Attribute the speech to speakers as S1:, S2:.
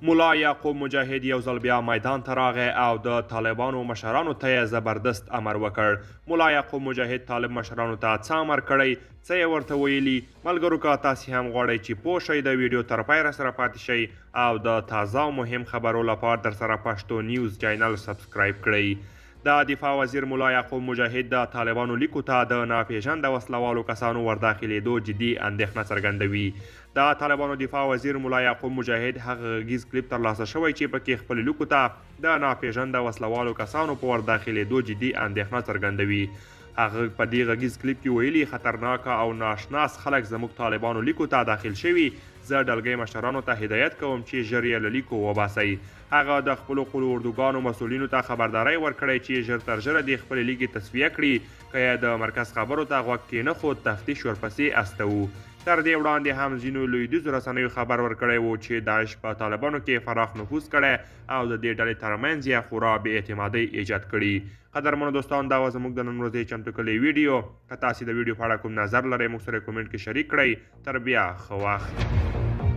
S1: ملا یعقوب مجاهد یو ځل بیا میدان ته راغی او د طالبانو مشرانو ته یې زبردست امر وکړ. ملا یعقوب مجاهد طالب مشرانو ته څه امر کړی، څه یې ورته ویلي؟ ملګرو که تاسې هم غواړئ چې پوه شئ د ویډیو تر پای راسره پاتې شئ او د تازه او مهم خبرو لپاره درسره پښتو نیوز چینل سبسکرایب کړئ. د دفاع وزیر ملا یعقوب مجاهد د طالبانو لیکو ته د ناپېژانده وسلوالو کسانو ورداخلېدو جدي اندېښنه څرګندوي. د طالبانو دفاع وزیر ملا یعقوب مجاهد هغه غږیز کلیپ ترلاسه شوی چې پکې خپل لیکو ته د ناپېژانده وسلوالو کسانو په ورداخلېدو جدي اندېښنه څرګندوي. هغه په دې غږیز کلیپ کې ویلي خطرناکه او ناشناس خلک زموږ طالبانو لیکو ته داخل شوي. زه ډلګۍ مشرانو ته هدایت کوم چې ژر یې له لیکو وباسئ. هغه د خپلو اردوګانو مسؤلینو ته خبرداری ورکړی چې ژر تر ژره دې خپلې لیکې تصفیه کړي، که یې د مرکز خبرو ته غوږ کېنښود تفتیش ورپسې استوو. تر دې وړاندې هم ځینو لویدیځو رسنیو خبر ورکړی و چې داعش په طالبانو کې پراخ نفوذ کړی او د دې ډلې ترمنځ یې خورا بې اعتمادۍ ایجاد کړي. قدرمنو دوستان، دا وه زموږ د نن ورځې چمتو کړې ویډیو. که تاسې د ویډیو په اړه کوم نظر لرئ موږ سره کمنټ کې شریک کړئ. تر بیا ښه وخت.